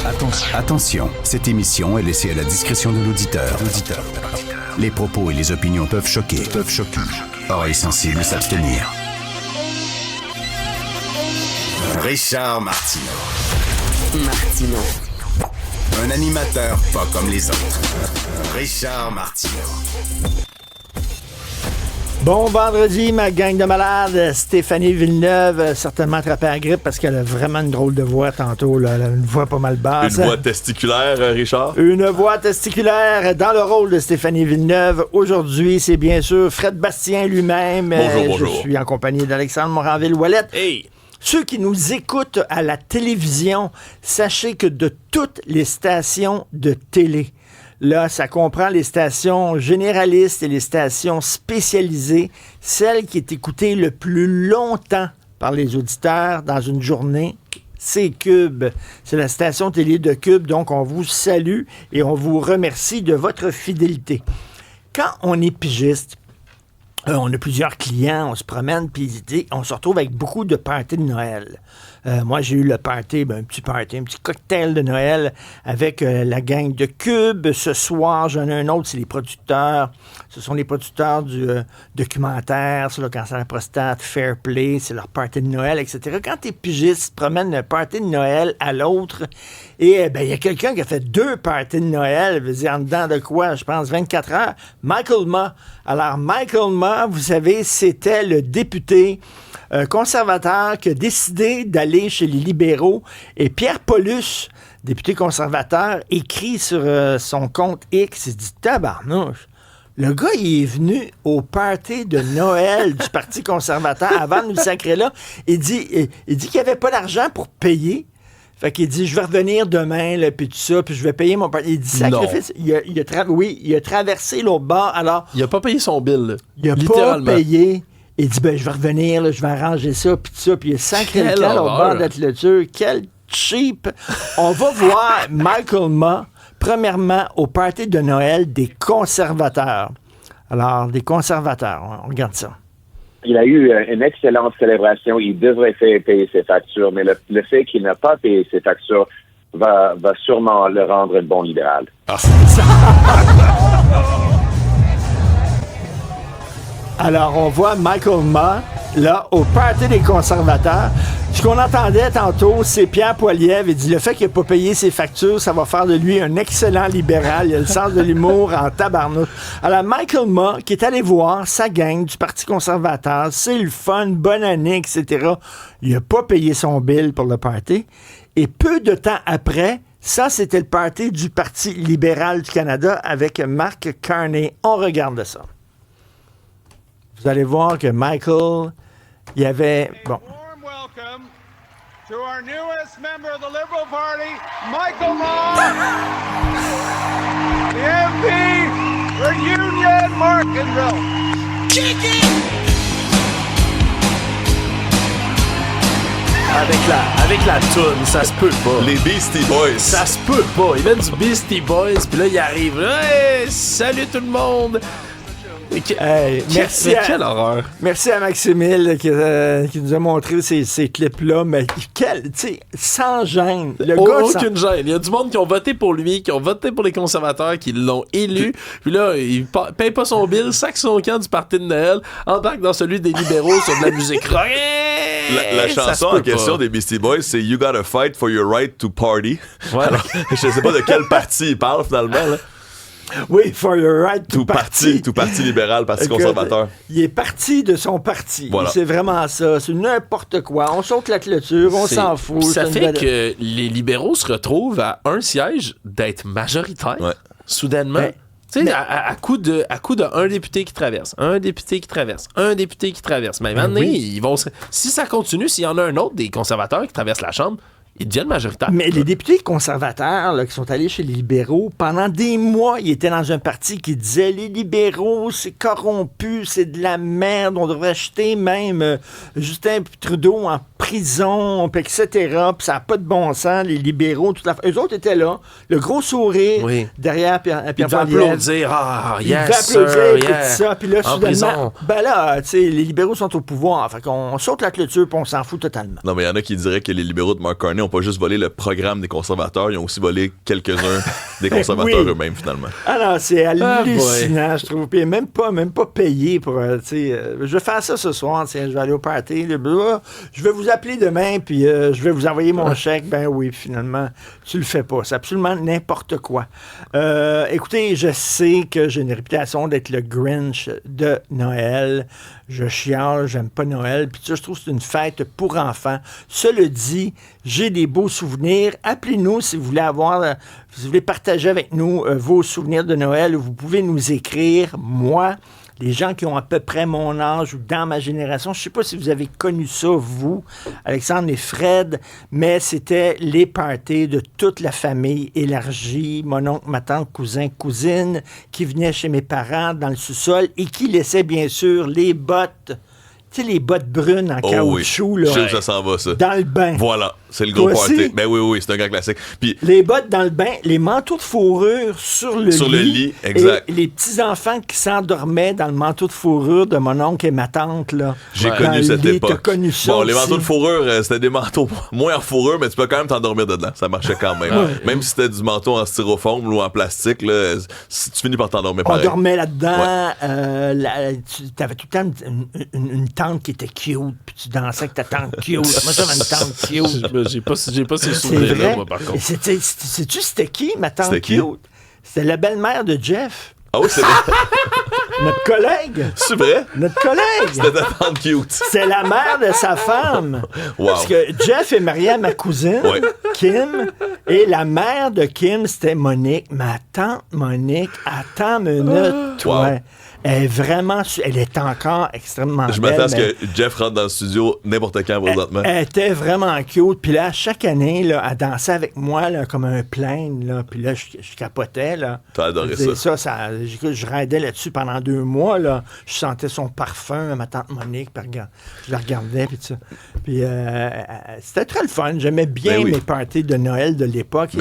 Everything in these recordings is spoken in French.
Attention, cette émission est laissée à la discrétion de l'auditeur. Les propos et les opinions peuvent choquer. Oreilles sensibles s'abstenir. Richard Martineau. Un animateur pas comme les autres. Richard Martineau. Bon vendredi, ma gang de malades. Stéphanie Villeneuve, certainement attrapée à la grippe parce qu'elle a vraiment une drôle de voix tantôt. Là. Elle a une voix pas mal basse. Une voix testiculaire, Richard? Une voix testiculaire dans le rôle de Stéphanie Villeneuve. Aujourd'hui, c'est bien sûr Fred Bastien lui-même. Bonjour. Je suis en compagnie d'Alexandre Moranville-Ouellette. Hey! Ceux qui nous écoutent à la télévision, sachez que de toutes les stations de télé, là, ça comprend les stations généralistes et les stations spécialisées, celle qui est écoutée le plus longtemps par les auditeurs dans une journée, c'est Cube. C'est la station télé de Cube, donc on vous salue et on vous remercie de votre fidélité. Quand on est pigiste, on a plusieurs clients, on se promène, puis on se retrouve avec beaucoup de parties de Noël. Moi, j'ai eu le party, un petit cocktail de Noël avec la gang de Cube. Ce soir, j'en ai un autre, c'est les producteurs. Ce sont les producteurs du documentaire sur le cancer de la prostate, Fair Play, c'est leur party de Noël, etc. Quand t'es pigiste, tu te promènes d'un party de Noël à l'autre, et il y a quelqu'un qui a fait 2 parties de Noël, veut dire en dedans de quoi, je pense, 24 heures. Michael Ma. Alors, Michael Ma, vous savez, c'était le député conservateur qui a décidé d'aller chez les libéraux. Et Pierre Paulus, député conservateur, écrit sur son compte X, il dit « Tabarnouche, le gars, il est venu au party de Noël du Parti conservateur avant de nous sacrer là. Il dit qu'il n'y avait pas d'argent pour payer. Fait qu'il dit, je vais revenir demain, là, puis tout ça, puis je vais payer mon parti. » Il dit, sacrifice. Il a traversé l'autre bord. Alors, il a pas payé son bill, là. Il a pas payé. Il dit, je vais revenir, là, je vais arranger ça, puis tout ça, puis il a sacré le camp au bord de la clôture. Quel cheap! On va voir Michael Ma, premièrement, au party de Noël des conservateurs. Alors, des conservateurs, on regarde ça. Il a eu une excellente célébration. Il devrait payer ses factures, mais le fait qu'il n'a pas payé ses factures va sûrement le rendre un bon libéral. Alors, on voit Michael Ma, là, au party des conservateurs. Ce qu'on entendait tantôt, c'est Pierre Poilievre. Il dit, le fait qu'il n'a pas payé ses factures, ça va faire de lui un excellent libéral. Il a le sens de l'humour en tabarnouche. Alors, Michael Ma, qui est allé voir sa gang du Parti conservateur, c'est le fun, bonne année, etc. Il n'a pas payé son bill pour le party. Et peu de temps après, ça, c'était le party du Parti libéral du Canada avec Mark Carney. On regarde ça. Vous allez voir que Michael, il y avait... Bon. Warm welcome to our newest member of the Liberal Party, Michael Ma, the MP for Union Markinville. Avec la toune, ça se peut pas. Les Beastie Boys. Ça se peut pas. Ils mettent du Beastie Boys, puis là, ils arrivent. Hey, salut tout le monde! Merci quelle horreur. Merci à Maximile qui nous a montré ces clips-là, mais sans gêne. Aucune gêne. Il y a du monde qui ont voté pour lui, qui ont voté pour les conservateurs, qui l'ont élu. Puis là, il paye pas son bill, sac son camp du party de Noël, embarque dans celui des libéraux sur de la musique rock. La chanson en question des Beastie Boys, c'est You Gotta Fight for Your Right to Party. Voilà. Alors, je sais pas de quel parti il parle finalement, là. Oui, for your right to party. Tout parti libéral, parti conservateur. Il est parti de son parti. Voilà. C'est vraiment ça. C'est n'importe quoi. On saute la clôture, on s'en fout. Ça fait que les libéraux se retrouvent à un siège d'être majoritaire, soudainement. Tu sais, à coup de un député qui traverse, un député qui traverse, un député qui traverse. Mais maintenant, ils vont... Si ça continue, s'il y en a un autre des conservateurs qui traverse la Chambre, ils deviennent majoritaires. Mais les députés conservateurs là, qui sont allés chez les libéraux, pendant des mois, ils étaient dans un parti qui disait les libéraux, c'est corrompu, c'est de la merde, on devrait acheter même Justin Trudeau en prison, etc. Puis ça n'a pas de bon sens, les libéraux, toute la... Eux autres étaient là, le gros sourire derrière Pierre Poilievre. Ils applaudir, yes, ça. Puis là, soudainement, les libéraux sont au pouvoir. Fait qu'on saute la clôture puis on s'en fout totalement. Non, mais il y en a qui diraient que les libéraux de Mark Carney n'ont pas juste volé le programme des conservateurs, ils ont aussi volé quelques-uns des conservateurs eux-mêmes, finalement. Alors, c'est hallucinant, je trouve. Puis même pas payé pour, je vais faire ça ce soir, je vais aller au party, je vais vous appeler demain, puis je vais vous envoyer mon chèque. Ben oui, finalement, tu le fais pas. C'est absolument n'importe quoi. Écoutez, je sais que j'ai une réputation d'être le Grinch de Noël. Je chiale, j'aime pas Noël. Puis ça, je trouve que c'est une fête pour enfants. Cela dit, j'ai des beaux souvenirs. Appelez-nous si vous voulez partager avec nous vos souvenirs de Noël. Vous pouvez nous écrire, moi, les gens qui ont à peu près mon âge ou dans ma génération. Je ne sais pas si vous avez connu ça, vous, Alexandre et Fred, mais c'était les parties de toute la famille élargie, mon oncle, ma tante, cousin, cousine, qui venaient chez mes parents dans le sous-sol et qui laissaient bien sûr les bottes, tu sais, les bottes brunes en caoutchouc, là, je sais où ça s'en va, ça. Dans le bain. Voilà, c'est le gros Toi party. aussi? Ben oui, c'est un grand classique. Puis, les bottes dans le bain, les manteaux de fourrure sur le lit, exact. Et les petits-enfants qui s'endormaient dans le manteau de fourrure de mon oncle et ma tante, là. J'ai connu cette époque. T'as connu ça bon, aussi. les manteaux de fourrure, c'était des manteaux moins en fourrure, mais tu peux quand même t'endormir dedans. Ça marchait quand même. Même si c'était du manteau en styrofoam ou en plastique, là, tu finis par t'endormir pareil. On dormait là-dedans. Tu avais tout le temps une tante qui était cute, puis tu dansais avec ta tante cute. Moi, j'avais une tante cute. J'ai pas ces souvenirs-là, moi, par contre. Sais-tu c'était qui, ma tante c'était cute? Qui? C'était la belle-mère de Jeff. Ah oui, c'est vrai? Notre collègue. C'est vrai? Notre collègue. C'était ta tante cute. C'est la mère de sa femme. Wow. Parce que Jeff est marié à ma cousine, Kim, et la mère de Kim, c'était Monique. Ma tante Monique, attends une minute, toi. Wow. Elle est encore extrêmement belle. Je m'attends à ce que Jeff rentre dans le studio n'importe quand présentement. Elle était vraiment cute. Puis là, chaque année, là, elle dansait avec moi là, comme un plane. Là. Puis là, je capotais. Là. T'as adoré ça. Je raidais là-dessus pendant 2 mois. Là. Je sentais son parfum, ma tante Monique. Puis je la regardais. Puis ça. Puis c'était très le fun. J'aimais bien mes parties de Noël de l'époque.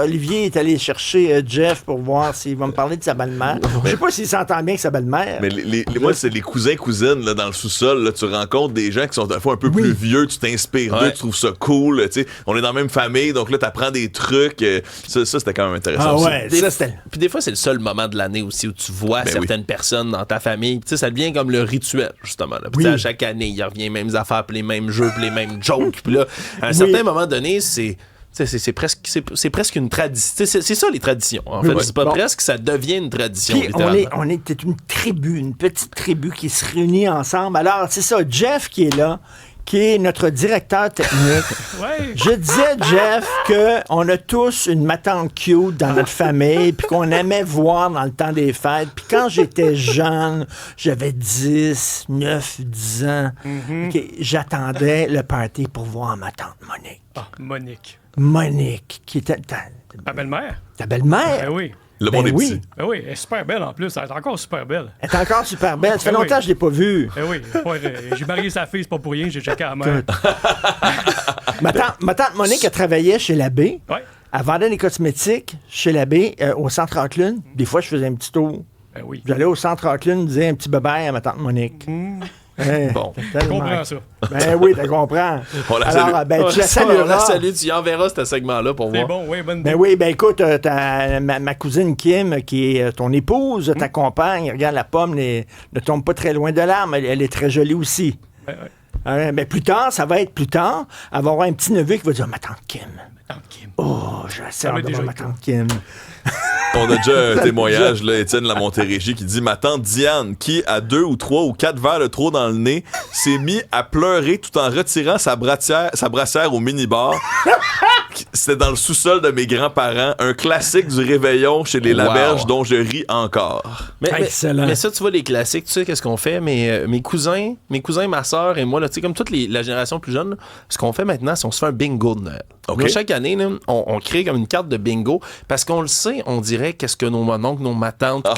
Olivier est allé chercher Jeff pour voir s'il va me parler de sa belle-mère. Je sais pas s'il s'entend bien avec sa belle-mère. Mais moi, c'est les cousins-cousines là, dans le sous-sol. Là, tu rencontres des gens qui sont à la fois un peu plus vieux, tu t'inspires d'eux, tu trouves ça cool. On est dans la même famille, donc là, tu apprends des trucs. Ça, c'était quand même intéressant. Puis des fois, c'est le seul moment de l'année aussi où tu vois certaines personnes dans ta famille. Ça devient comme le rituel, justement. Là. Puis à chaque année, il revient les mêmes affaires, puis les mêmes jeux, puis les mêmes jokes. Puis là, à un certain moment donné, c'est presque une tradition. C'est ça, les traditions. En fait, c'est pas presque, ça devient une tradition. Puis on était une tribu, une petite tribu qui se réunit ensemble. Alors, c'est ça, Jeff qui est là, qui est notre directeur technique. Je disais, Jeff, qu'on a tous une ma tante cute dans notre famille, puis qu'on aimait voir dans le temps des fêtes. Puis quand j'étais jeune, j'avais 10 ans, j'attendais le party pour voir ma tante Monique. Ah, Monique, qui était ta belle-mère. Ta belle-mère? Ben oui. Le monde est petit. Ben oui, elle est super belle en plus. Elle est encore super belle. Elle est encore super belle. Ça fait longtemps que je ne l'ai pas vue. Ben oui. J'ai marié sa fille, c'est pas pour rien. J'ai checké à la mère. Ma tante Monique, elle travaillait chez l'abbé. Ouais. Elle vendait des cosmétiques chez l'abbé au centre Auckland. Des fois, je faisais un petit tour. Ben oui. J'allais au centre Auckland, disais un petit bye-bye à ma tante Monique. Bon, je comprends ça. Ben oui, tu comprends. On la Alors, salue. ben, tu la salueras. On la salue, tu y enverras ce segment-là pour voir. C'est bon, oui, bonne Ben oui, ben écoute, ma cousine Kim, qui est ton épouse, ta compagne, regarde, la pomme ne tombe pas très loin de l'arbre, elle est très jolie aussi. Ben plus tard, ça va être plus tard, elle va avoir un petit neveu qui va dire « Ma tante Kim ». Oh, j'ai assez hâte de voir ma tante Kim. On a déjà un témoignage, là, Étienne La Montérégie, qui dit: ma tante Diane, qui, à 2 ou 3 ou 4 verres de trop dans le nez, s'est mis à pleurer tout en retirant sa brassière au minibar. C'était dans le sous-sol de mes grands-parents, un classique du réveillon chez les Laberges dont je ris encore. Excellent. Mais ça, tu vois, les classiques, tu sais, qu'est-ce qu'on fait? Mes cousins, ma soeur et moi, là, tu sais, comme toute la génération plus jeune, là, ce qu'on fait maintenant, c'est qu'on se fait un bingo de Noël. Okay. Là, chaque année, là, on crée comme une carte de bingo parce qu'on le sait, on dirait qu'est-ce que nos mononcles, nos matantes,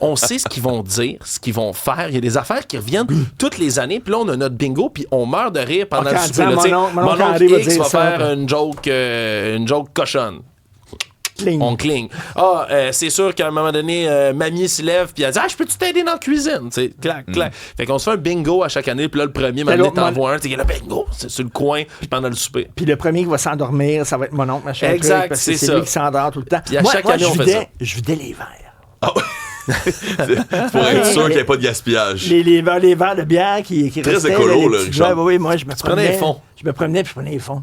on sait ce qu'ils vont dire, ce qu'ils vont faire. Il y a des affaires qui reviennent toutes les années, puis là, on a notre bingo, puis on meurt de rire pendant le souper. Mon oncle X va faire une joke cochonne. cligne. On cligne. C'est sûr qu'à un moment donné, mamie se lève puis elle dit je peux-tu t'aider dans la cuisine? T'sais, clac, clac. Fait qu'on se fait un bingo à chaque année, puis là, le premier, maintenant, t'envoies un, t'es là, bingo, c'est sur le coin, pendant le souper. Puis le premier qui va s'endormir, ça va être mon oncle, machin. Exact, parce que c'est c'est lui qui s'endort tout le temps. Puis à chaque année, on fait ça. Je vidais les verres. Ah ouais. C'est pour être sûr qu'il n'y ait pas de gaspillage. Les verres de bière qui très restaient. écolo, là, Richard. Oui, moi, je me prenais les fonds. Je me promenais puis je prenais les fonds.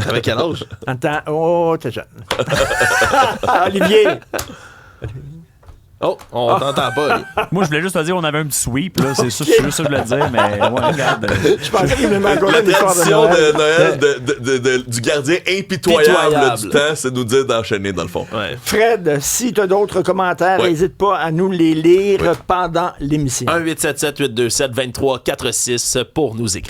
Avec quel âge? T'es jeune. Olivier. Oh, on t'entend pas. Moi, je voulais juste te dire, on avait un petit sweep, là. C'est juste ça que je voulais dire, mais ouais, regarde. Je pensais qu'il venait encore La une histoire de tradition Noël. de Noël du gardien impitoyable du temps, c'est de nous dire d'enchaîner, dans le fond. Ouais. Fred, si tu as d'autres commentaires, Ouais. n'hésite pas à nous les lire pendant l'émission. 1-877-827-2346 pour nous écrire.